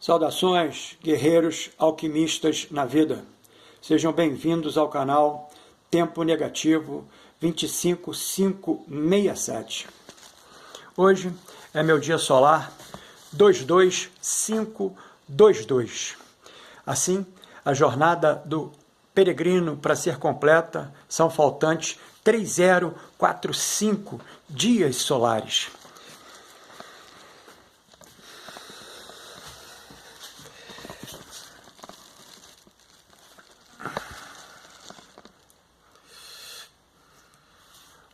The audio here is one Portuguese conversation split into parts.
Saudações, guerreiros alquimistas na vida. Sejam bem-vindos ao canal Tempo Negativo 25567. Hoje é meu dia solar 22522. Assim, a jornada do peregrino para ser completa são faltantes 3045 dias solares.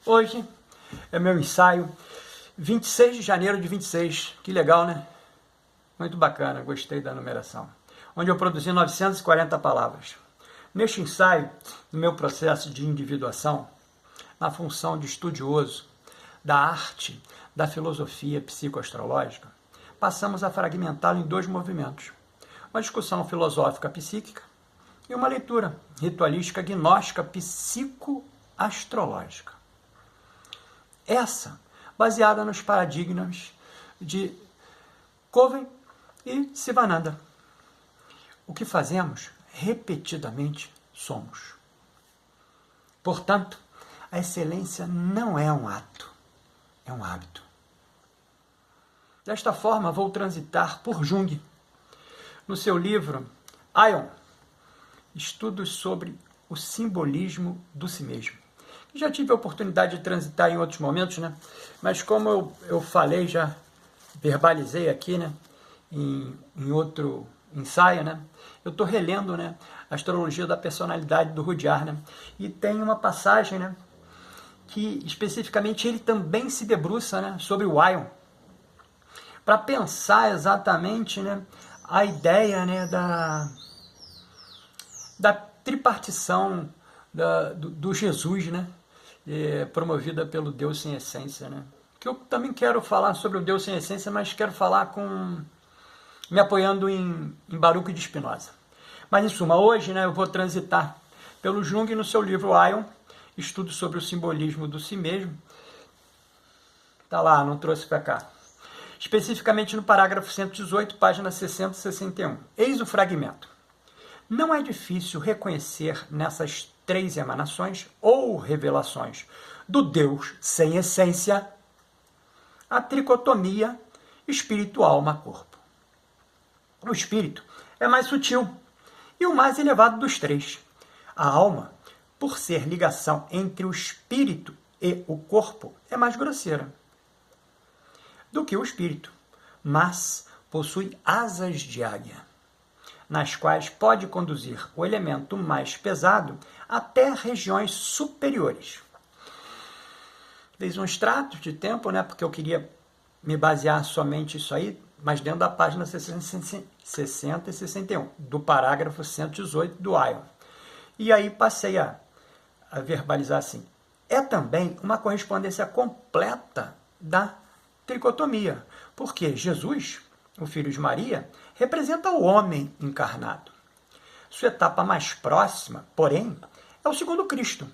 Hoje é meu ensaio 26 de janeiro de 26. Que legal, né? Muito bacana, gostei da numeração. Onde eu produzi 940 palavras. Neste ensaio, no meu processo de individuação, na função de estudioso da arte, da filosofia psicoastrológica, passamos a fragmentá-lo em dois movimentos. Uma discussão filosófica psíquica e uma leitura ritualística gnóstica psicoastrológica. Essa, baseada nos paradigmas de Coven e Sivananda. O que fazemos, repetidamente, somos. Portanto, a excelência não é um ato, é um hábito. Desta forma, vou transitar por Jung, no seu livro Aion, Estudos sobre o Simbolismo do Si Mesmo. Já tive a oportunidade de transitar em outros momentos, né? Mas como eu falei, já verbalizei aqui, né? Em outro ensaio, né? Eu estou relendo, né? A Astrologia da Personalidade do Rudyard, né? E tem uma passagem, né? Que especificamente ele também se debruça, né? Sobre o Aion, para pensar exatamente, né? A ideia, né? Da tripartição do Jesus, né? Promovida pelo Deus sem essência, né? Que eu também quero falar sobre o Deus sem essência, mas quero falar me apoiando em Baruch de Spinoza. Mas em suma, hoje, né, eu vou transitar pelo Jung no seu livro Aion, Estudo sobre o Simbolismo do Si Mesmo. Tá lá, não trouxe para cá. Especificamente no parágrafo 118, página 60 e 61. Eis o fragmento. Não é difícil reconhecer nessas três emanações ou revelações do Deus sem essência a tricotomia espírito-alma-corpo. O espírito é mais sutil e o mais elevado dos três. A alma, por ser ligação entre o espírito e o corpo, é mais grosseira do que o espírito, mas possui asas de águia, nas quais pode conduzir o elemento mais pesado até regiões superiores. Fiz um extrato de tempo, né, porque eu queria me basear somente isso aí, mas dentro da página 60 e 61, do parágrafo 118 do Aion. E aí passei a verbalizar assim. É também uma correspondência completa da tricotomia, porque Jesus, o Filho de Maria, representa o homem encarnado. Sua etapa mais próxima, porém, é o segundo Cristo,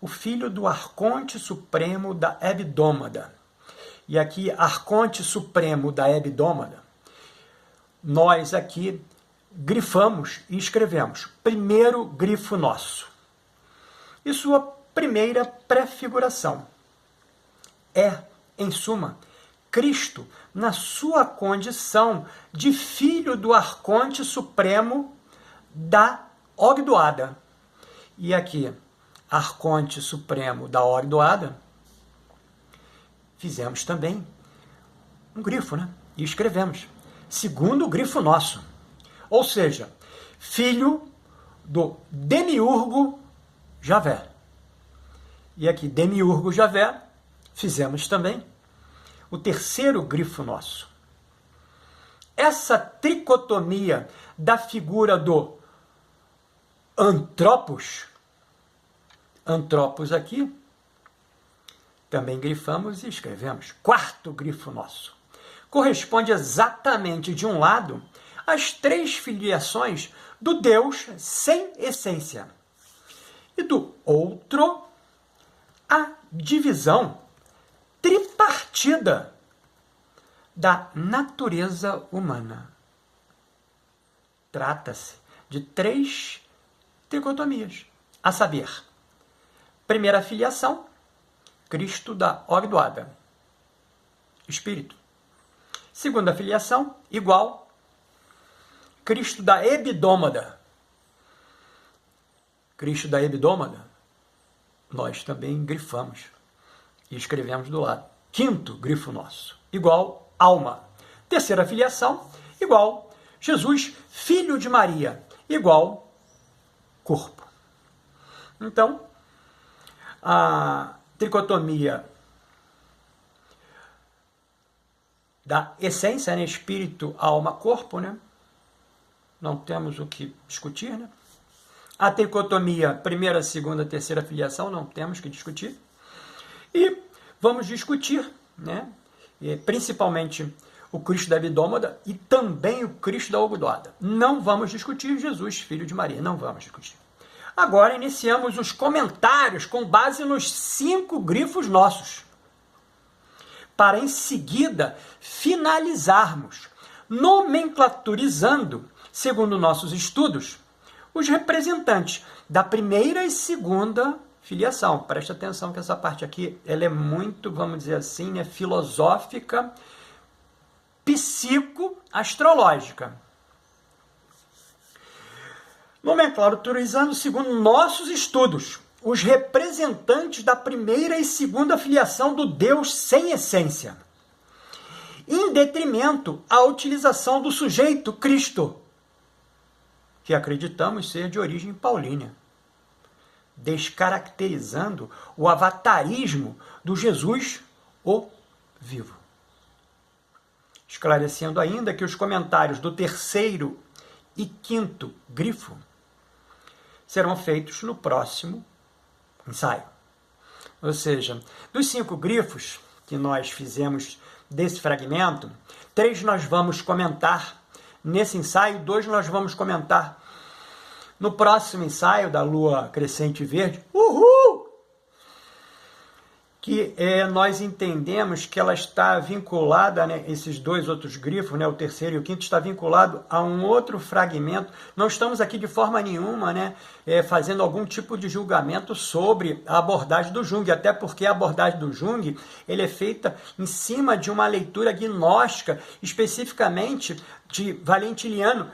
o filho do Arconte Supremo da Hebdômada. E aqui, Arconte Supremo da Hebdômada, nós aqui grifamos e escrevemos primeiro grifo nosso. E sua primeira prefiguração é, em suma, Cristo na sua condição de filho do Arconte Supremo da Ogdoada. E aqui, Arconte Supremo da Ogdoada, fizemos também um grifo, né? E escrevemos, segundo o grifo nosso. Ou seja, filho do Demiurgo Javé. E aqui, Demiurgo Javé, fizemos também o terceiro grifo nosso. Essa tricotomia da figura do Antropos aqui, também grifamos e escrevemos. Quarto grifo nosso. Corresponde exatamente, de um lado, às três filiações do Deus sem essência. E do outro, a divisão tripartida da natureza humana. trata-se de 3 tricotomias, a saber, primeira filiação, Cristo da Ogdoada, Espírito. Segunda filiação, igual, Cristo da Hebdômada. Cristo da Hebdômada, nós também grifamos e escrevemos do lado. Quinto grifo nosso, igual, alma. Terceira filiação, igual, Jesus, filho de Maria, igual, corpo. Então, a tricotomia da essência, né? Espírito, alma, corpo, né? Não temos o que discutir, né? A tricotomia, primeira, segunda, terceira filiação, não temos que discutir. E vamos discutir, né? Principalmente o Cristo da Hebdômada e também o Cristo da Ogdoada. Não vamos discutir Jesus, filho de Maria, não vamos discutir. Agora iniciamos os comentários com base nos 5 grifos nossos, para em seguida finalizarmos, nomenclaturizando, segundo nossos estudos, os representantes da primeira e segunda filiação. Preste atenção que essa parte aqui ela é muito, vamos dizer assim, né, filosófica, psicoastrológica. Nomenclaturizando, segundo nossos estudos, os representantes da primeira e segunda filiação do Deus sem essência, em detrimento à utilização do sujeito Cristo, que acreditamos ser de origem paulínia, descaracterizando o avatarismo do Jesus, o vivo. Esclarecendo ainda que os comentários do terceiro e quinto grifo serão feitos no próximo ensaio. Ou seja, dos 5 grifos que nós fizemos desse fragmento, 3 nós vamos comentar nesse ensaio, 2 nós vamos comentar no próximo ensaio da Lua Crescente Verde. Uhul! Que nós entendemos que ela está vinculada, né, esses 2 outros grifos, né, o terceiro e o quinto, está vinculado a um outro fragmento. Não estamos aqui de forma nenhuma, né, fazendo algum tipo de julgamento sobre a abordagem do Jung, até porque a abordagem do Jung ele é feita em cima de uma leitura gnóstica, especificamente de Valentiniano,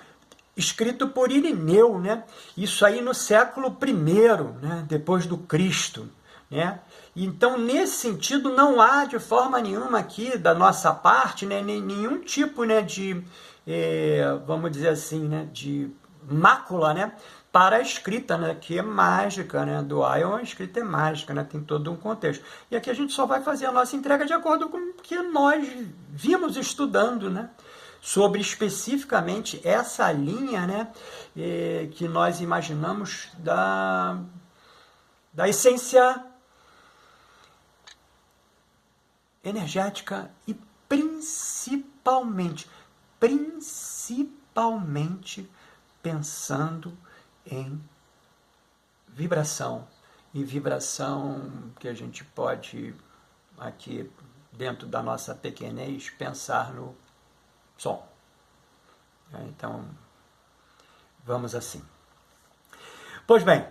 escrito por Irineu, né? Isso aí no século I, né, depois do Cristo, né? Então, nesse sentido, não há de forma nenhuma aqui da nossa parte, né, nenhum tipo, né, de, vamos dizer assim, né, de mácula, né, para a escrita, né, que é mágica, né, do Ion, a escrita é mágica, né, tem todo um contexto. E aqui a gente só vai fazer a nossa entrega de acordo com o que nós vimos estudando, né, sobre especificamente essa linha, né, que nós imaginamos da essência energética e principalmente pensando em vibração. E vibração que a gente pode, aqui dentro da nossa pequenez, pensar no som. Então, vamos assim. Pois bem,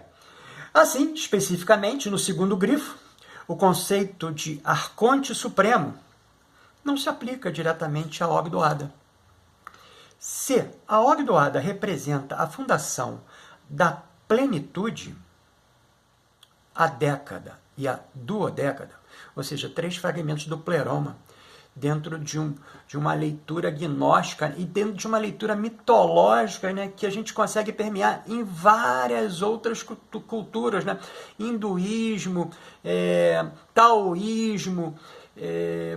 assim, especificamente, no segundo grifo, o conceito de arconte supremo não se aplica diretamente à Ogdoada. Se a Ogdoada representa a fundação da plenitude, a década e a duodécada, ou seja, 3 fragmentos do pleroma, dentro de uma leitura gnóstica e dentro de uma leitura mitológica, né, que a gente consegue permear em várias outras culturas, né? Hinduísmo, taoísmo,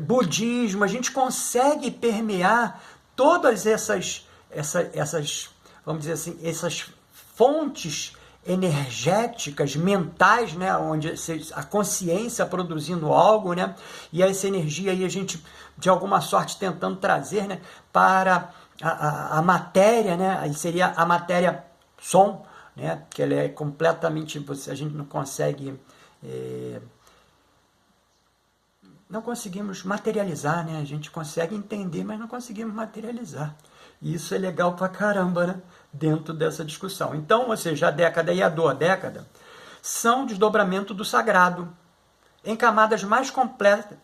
budismo, a gente consegue permear todas essas, vamos dizer assim, essas fontes energéticas, mentais, né, onde a consciência produzindo algo, né, e essa energia aí a gente, de alguma sorte, tentando trazer, né, para a matéria, né, aí seria a matéria som, né, que ela é completamente, a gente não consegue não conseguimos materializar, né? A gente consegue entender, mas não conseguimos materializar. E isso é legal pra caramba, né? Dentro dessa discussão. Então, ou seja, a década e a duodécada são desdobramento do sagrado, em camadas mais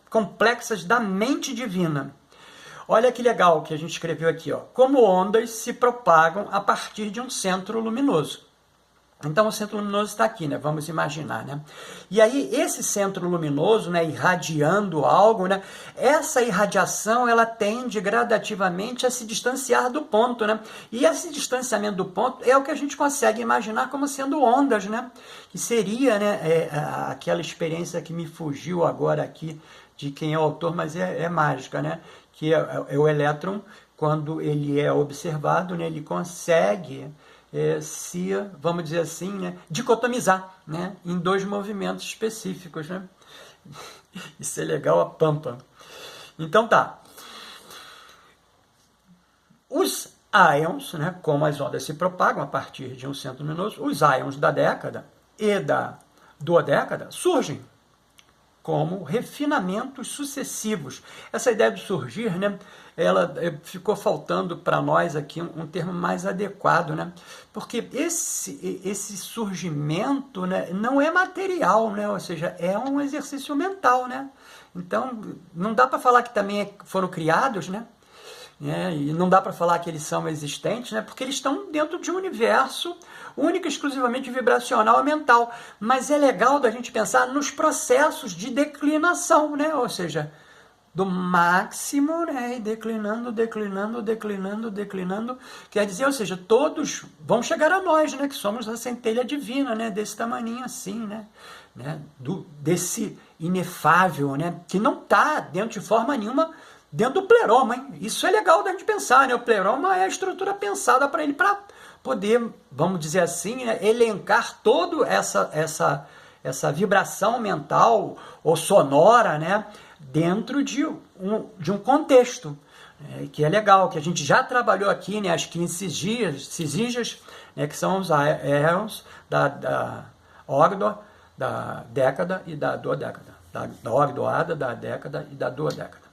complexas da mente divina. Olha que legal que a gente escreveu aqui, ó. Como ondas se propagam a partir de um centro luminoso. Então o centro luminoso está aqui, né? Vamos imaginar, né? E aí esse centro luminoso, né, irradiando algo, né? Essa irradiação ela tende gradativamente a se distanciar do ponto, né? E esse distanciamento do ponto é o que a gente consegue imaginar como sendo ondas, né? Que seria, né, aquela experiência que me fugiu agora aqui de quem é o autor, mas é mágica, né? Que é o elétron, quando ele é observado, né, ele consegue se, vamos dizer assim, né, dicotomizar, né, em dois movimentos específicos. Né? Isso é legal a pampa. Então tá. Os íons, né, como as ondas se propagam a partir de um centro luminoso, os íons da década e da duodécada surgem como refinamentos sucessivos. Essa ideia de surgir, né, ela ficou faltando para nós aqui um termo mais adequado, né, porque esse surgimento, né, não é material, né, ou seja, é um exercício mental, né, então não dá para falar que também foram criados, né, e não dá para falar que eles são existentes, né, porque eles estão dentro de um universo único, exclusivamente vibracional e mental. Mas é legal da gente pensar nos processos de declinação, né, ou seja, do máximo, né, e declinando, declinando, declinando, declinando, quer dizer, ou seja, todos vão chegar a nós, né, que somos a centelha divina, né, desse tamaninho assim, né, desse inefável, né, que não está dentro de forma nenhuma dentro do pleroma, hein? Isso é legal da gente pensar, né? O pleroma é a estrutura pensada para ele, para poder, vamos dizer assim, né, elencar toda essa vibração mental ou sonora, né, dentro de um contexto, que é legal, que a gente já trabalhou aqui, né, as 15 cisígias, né, que são os éons da ógdo, da década e da duodécada, da ogdoada, da década e da duodécada.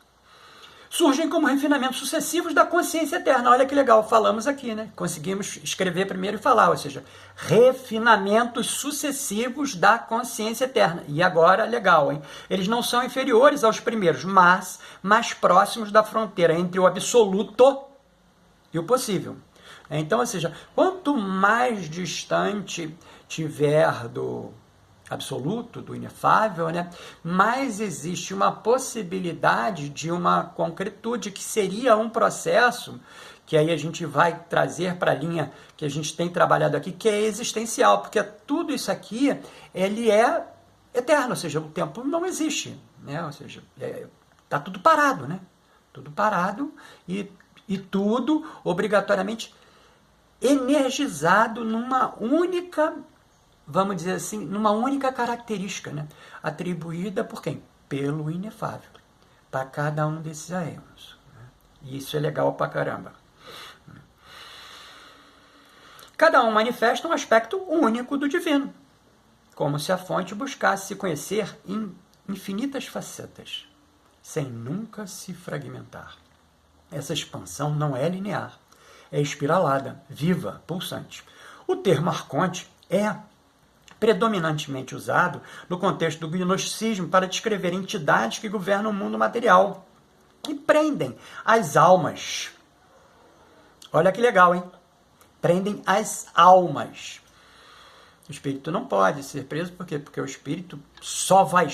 Surgem como refinamentos sucessivos da consciência eterna. Olha que legal, falamos aqui, né? Conseguimos escrever primeiro e falar, ou seja, refinamentos sucessivos da consciência eterna. E agora, legal, hein? Eles não são inferiores aos primeiros, mas mais próximos da fronteira entre o absoluto e o possível. Então, ou seja, quanto mais distante tiver do absoluto, do inefável, né, mais existe uma possibilidade de uma concretude, que seria um processo que aí a gente vai trazer para a linha que a gente tem trabalhado aqui, que é existencial, porque tudo isso aqui, ele é eterno, ou seja, o tempo não existe, né, ou seja, está tudo parado, né, tudo parado e tudo obrigatoriamente energizado numa única, vamos dizer assim, numa única característica, né? Atribuída por quem? Pelo inefável, para cada um desses íons. Né? E isso é legal pra caramba. Cada um manifesta um aspecto único do divino, como se a fonte buscasse se conhecer em infinitas facetas, sem nunca se fragmentar. Essa expansão não é linear, é espiralada, viva, pulsante. O termo arconte é predominantemente usado no contexto do gnosticismo para descrever entidades que governam o mundo material e prendem as almas. Olha que legal, hein? Prendem as almas. O espírito não pode ser preso, por quê? Porque o espírito só vai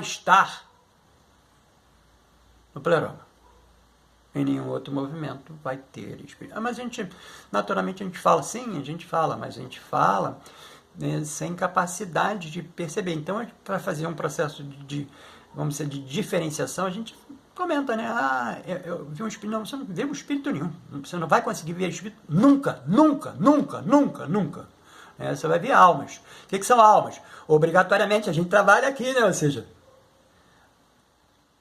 estar no pleroma. Em nenhum outro movimento vai ter espírito. Mas naturalmente a gente fala, sim, a gente fala, mas a gente fala sem capacidade de perceber. Então, para fazer um processo vamos dizer, de diferenciação, a gente comenta, né? Eu vi um espírito. Não, você não vê um espírito nenhum. Você não vai conseguir ver espírito nunca, nunca, nunca, nunca, nunca. Você vai ver almas. O que são almas? Obrigatoriamente, a gente trabalha aqui, né? Ou seja,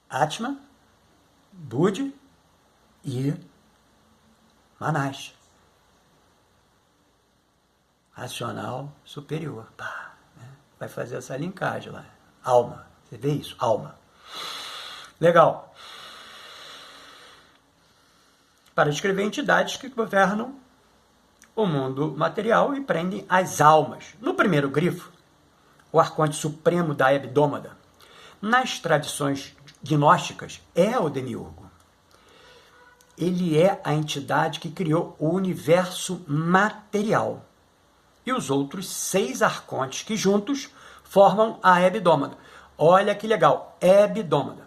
Atma, Budi e Manas. Racional superior. Pá, né? Vai fazer essa linkagem lá. Alma. Você vê isso? Alma. Legal. Para descrever entidades que governam o mundo material e prendem as almas. No primeiro grifo, o arconte supremo da Hebdômada, nas tradições gnósticas, é o Demiurgo. Ele é a entidade que criou o universo material. E os outros 6 arcontes que juntos formam a Hebdômada. Olha que legal, Hebdômada.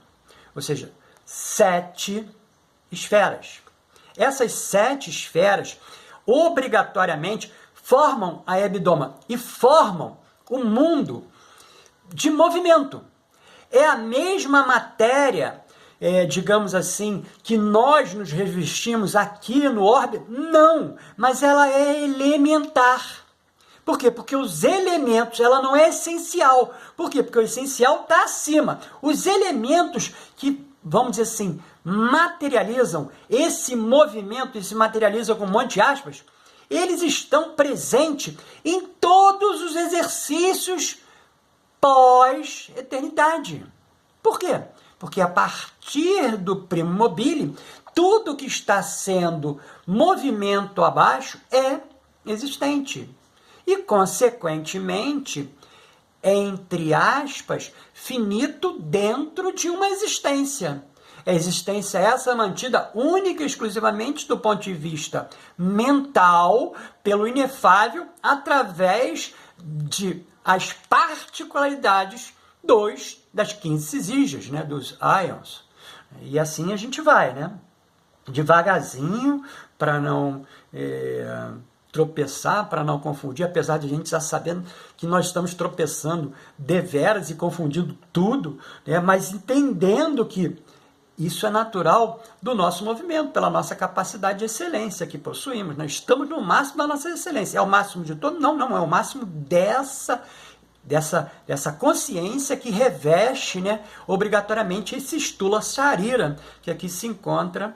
Ou seja, 7 esferas. Essas 7 esferas, obrigatoriamente, formam a Hebdômada e formam o mundo de movimento. É a mesma matéria, digamos assim, que nós nos revestimos aqui no orbe? Não, mas ela é elementar. Por quê? Porque os elementos, ela não é essencial. Por quê? Porque o essencial está acima. Os elementos que, vamos dizer assim, materializam esse movimento, se materializam com um monte de aspas, eles estão presentes em todos os exercícios pós-eternidade. Por quê? Porque a partir do primo mobile, tudo que está sendo movimento abaixo é existente. E, consequentemente, entre aspas, finito dentro de uma existência. A existência essa mantida única e exclusivamente do ponto de vista mental, pelo inefável, através de as particularidades das 15 cisígias, né, dos íons. E assim a gente vai, né? Devagarzinho, para não tropeçar, para não confundir, apesar de a gente já sabendo que nós estamos tropeçando deveras e confundindo tudo, né, mas entendendo que isso é natural do nosso movimento, pela nossa capacidade de excelência que possuímos. Nós estamos no máximo da nossa excelência. É o máximo de todo? Não, é o máximo dessa consciência que reveste, né, obrigatoriamente esse Stula Sharira, que aqui se encontra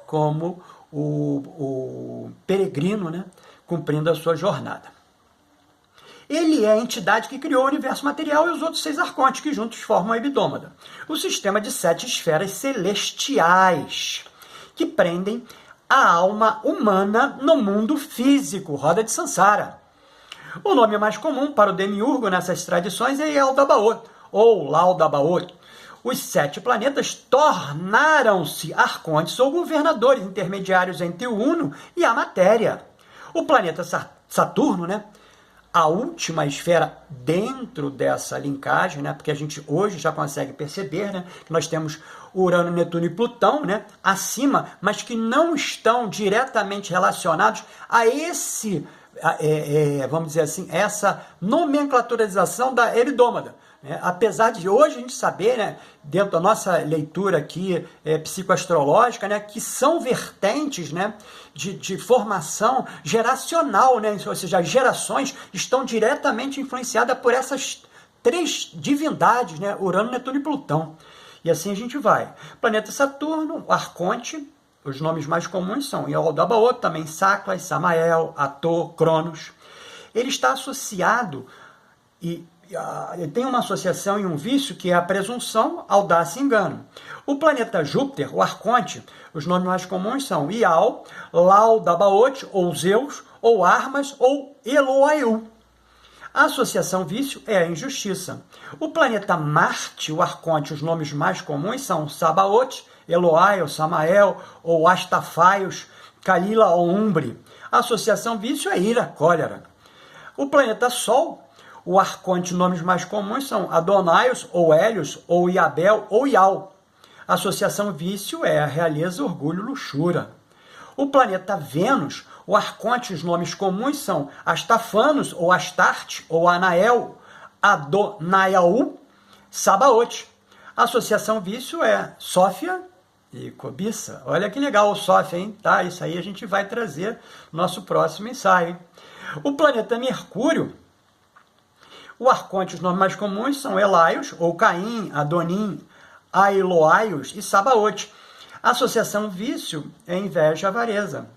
como o peregrino, né, cumprindo a sua jornada. Ele é a entidade que criou o universo material e os outros 6 arcontes que juntos formam a Hebdômada. O sistema de 7 esferas celestiais que prendem a alma humana no mundo físico, roda de Sansara. O nome mais comum para o Demiurgo nessas tradições é Yaldabaoth, ou Laudabaoth. Os 7 planetas tornaram-se arcontes ou governadores intermediários entre o Uno e a matéria. O planeta Saturno, né, a última esfera dentro dessa linkagem, né, porque a gente hoje já consegue perceber, né, que nós temos Urano, Netuno e Plutão, né, acima, mas que não estão diretamente relacionados a esse, vamos dizer assim, essa nomenclaturização da Hebdômada. Apesar de hoje a gente saber, né, dentro da nossa leitura aqui psicoastrológica, né, que são vertentes, né, de formação geracional, né, ou seja, as gerações estão diretamente influenciadas por essas 3 divindades, né, Urano, Netuno e Plutão. E assim a gente vai. Planeta Saturno, Arconte, os nomes mais comuns são Yaldabaoth, também Saclas, Samael, Ator, Cronos. Ele está associado ele tem uma associação e um vício que é a presunção, audácia e engano. O planeta Júpiter, o Arconte, os nomes mais comuns são Ial, Laudabaoth, ou Zeus, ou Armas, ou Eloaiu. A associação vício é a injustiça. O planeta Marte, o Arconte, os nomes mais comuns são Sabaoth, Eloai, ou Samael, ou Astafaios, Kalila ou Umbre. A associação vício é ira, cólera. O planeta Sol, o arconte, nomes mais comuns são Adonaios, ou Hélios, ou Iabel, ou Ial. A associação vício é a realeza, orgulho, luxúria. O planeta Vênus, o arconte, os nomes comuns são Astafanos, ou Astarte, ou Anael, Adonaiaú, Sabaoth. A associação vício é Sófia e cobiça. Olha que legal o Sófia, hein? Tá, isso aí a gente vai trazer no nosso próximo ensaio. O planeta Mercúrio, o arconte, os nomes mais comuns são Elaios, ou Caim, Adonim, Ailoaios e Sabaoth. A associação vício é inveja e avareza.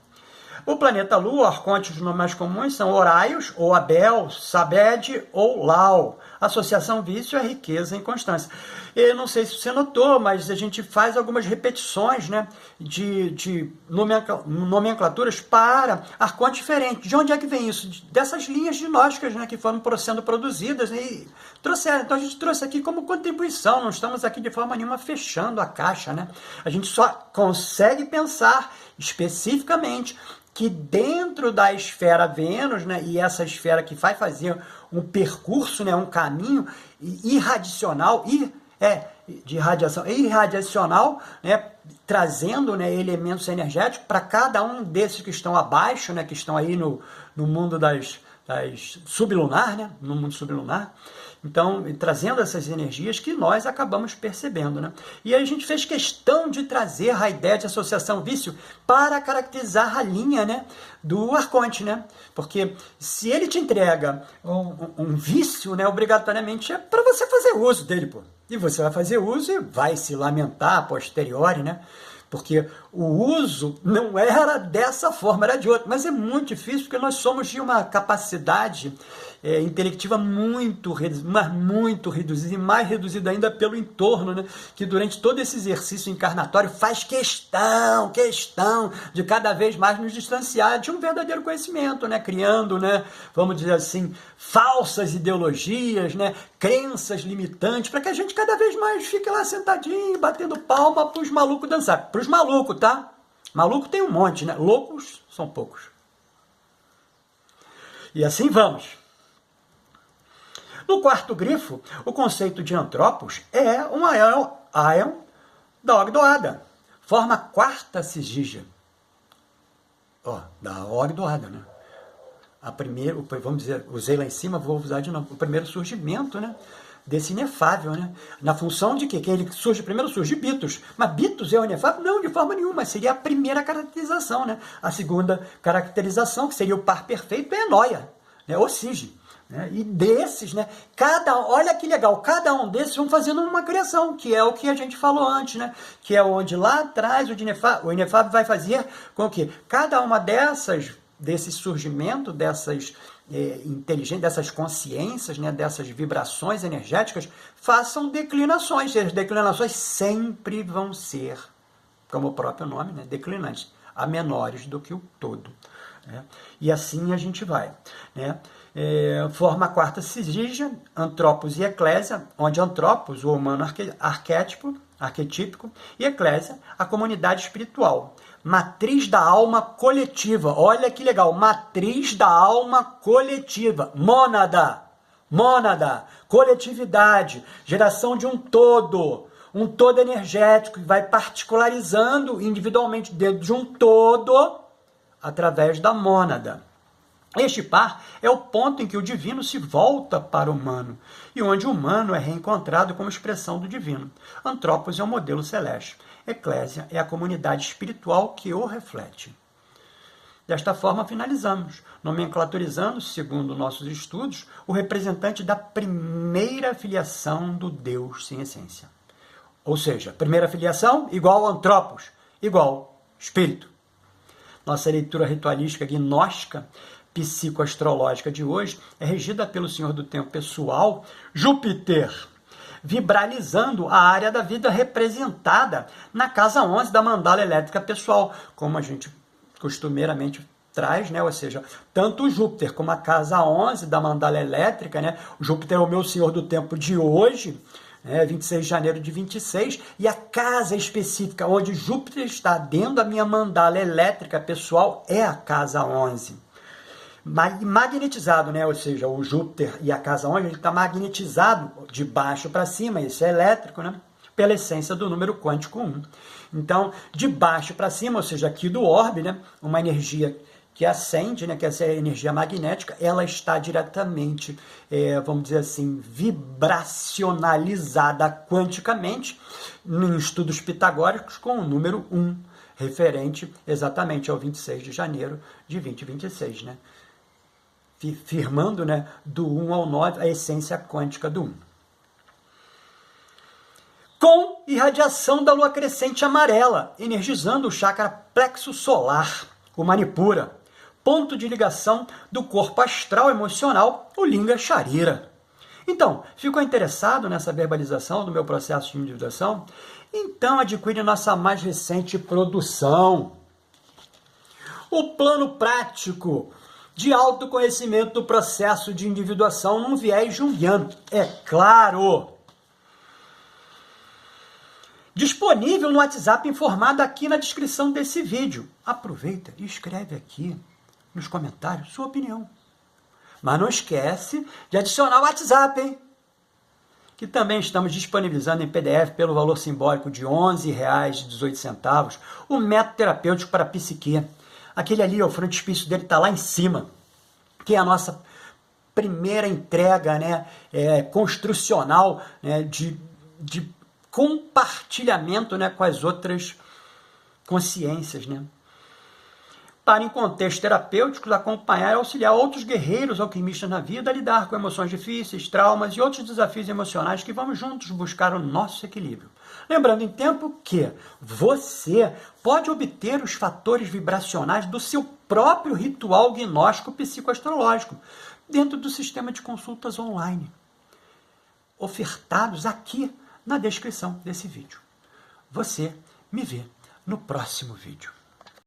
O planeta Lua, arcontes mais comuns são Horaios, ou Abel, Sabed ou Lau. Associação vício é riqueza e inconstância. Eu não sei se você notou, mas a gente faz algumas repetições, né, de nomenclaturas para arcontes diferentes. De onde é que vem isso? Dessas linhas gnósticas, né, que foram sendo produzidas e trouxeram. Então a gente trouxe aqui como contribuição, não estamos aqui de forma nenhuma fechando a caixa, né? A gente só consegue pensar especificamente que dentro da esfera Vênus, né, e essa esfera que vai fazer um percurso, né, um caminho irradiacional, de radiação irradiacional, né, trazendo, né, elementos energéticos para cada um desses que estão abaixo, né, que estão aí no mundo das sublunar, né, no mundo sublunar. Então, trazendo essas energias que nós acabamos percebendo, né? E aí a gente fez questão de trazer a ideia de associação vício para caracterizar a linha, né, do arconte, né? Porque se ele te entrega um vício, né, obrigatoriamente é para você fazer uso dele, pô. E você vai fazer uso e vai se lamentar a posteriori, né? Porque o uso não era dessa forma, era de outra. Mas é muito difícil, porque nós somos de uma capacidade intelectiva muito reduzida, e mais reduzida ainda pelo entorno, né? Que durante todo esse exercício encarnatório faz questão de cada vez mais nos distanciar de um verdadeiro conhecimento, né? Criando, né, vamos dizer assim, falsas ideologias, né? Crenças limitantes, para que a gente cada vez mais fique lá sentadinho, batendo palma para os malucos dançar. Para os malucos, tá? Maluco tem um monte, né? Loucos são poucos. E assim vamos. No quarto grifo, o conceito de antropos é um aion da Ogdoada. Forma a quarta sigígia. Da Ogdoada, né? A primeira, vamos dizer, usei lá em cima, vou usar de novo. O primeiro surgimento, né, desse inefável, né? Na função de que ele surge, primeiro surge Bitos. Mas Bitos é o inefável? Não, de forma nenhuma. Seria a primeira caracterização, né? A segunda caracterização, que seria o par perfeito, é Noia, né? Ou Sige. Né? E desses, né, olha que legal, cada um desses vão fazendo uma criação, que é o que a gente falou antes, né, que é onde lá atrás o inefável vai fazer com que cada uma desses surgimentos, dessas inteligências, dessas consciências, né, dessas vibrações energéticas, façam declinações, e as declinações sempre vão ser, como o próprio nome, né, declinantes, a menores do que o todo. Né? E assim a gente vai, né? Forma a quarta sigígia, Antropos e Eclésia, onde Antropos, o humano arquetípico, e Eclésia, a comunidade espiritual. Matriz da alma coletiva, olha que legal, matriz da alma coletiva, mônada, coletividade, geração de um todo energético, que vai particularizando individualmente dentro de um todo, através da mônada. Este par é o ponto em que o divino se volta para o humano, e onde o humano é reencontrado como expressão do divino. Antropos é o modelo celeste. Eclésia é a comunidade espiritual que o reflete. Desta forma, finalizamos, nomenclaturizando, segundo nossos estudos, o representante da primeira filiação do Deus sem essência. Ou seja, primeira filiação igual Antropos, igual Espírito. Nossa leitura ritualística gnóstica psicoastrológica de hoje é regida pelo Senhor do Tempo pessoal, Júpiter, vibralizando a área da vida representada na casa 11 da mandala elétrica pessoal, como a gente costumeiramente traz, né? Ou seja, tanto o Júpiter como a casa 11 da mandala elétrica, né? O Júpiter é o meu Senhor do Tempo de hoje, 26 de janeiro de 26, e a casa específica onde Júpiter está dentro da minha mandala elétrica pessoal é a casa 11. Magnetizado, né? Ou seja, o Júpiter e a casa 11, ele está magnetizado de baixo para cima, isso é elétrico, né? Pela essência do número quântico 1. Então, de baixo para cima, ou seja, aqui do orbe, né? Uma energia que acende, né, que essa energia magnética, ela está diretamente, vamos dizer assim, vibracionalizada quanticamente em estudos pitagóricos com o número 1, referente exatamente ao 26 de janeiro de 2026, né? Firmando, né, do 1 ao 9 a essência quântica do 1. Com irradiação da lua crescente amarela, energizando o chakra plexo solar, o Manipura. Ponto de ligação do corpo astral emocional, o Linga Sharira. Então, ficou interessado nessa verbalização do meu processo de individuação? Então adquire nossa mais recente produção. O plano prático de autoconhecimento do processo de individuação num viés junguiano. É claro! Disponível no WhatsApp informado aqui na descrição desse vídeo. Aproveita e escreve aqui nos comentários sua opinião. Mas não esquece de adicionar o WhatsApp, hein? Que também estamos disponibilizando em PDF pelo valor simbólico de R$ 11,18, o método terapêutico para a psique. Aquele ali, o frontispício dele está lá em cima, que é a nossa primeira entrega, né, construcional, né, de compartilhamento, né, com as outras consciências, né? Para, em contextos terapêuticos, acompanhar e auxiliar outros guerreiros alquimistas na vida a lidar com emoções difíceis, traumas e outros desafios emocionais que vamos juntos buscar o nosso equilíbrio. Lembrando em tempo que você pode obter os fatores vibracionais do seu próprio ritual gnóstico psicoastrológico dentro do sistema de consultas online, ofertados aqui na descrição desse vídeo. Você me vê no próximo vídeo.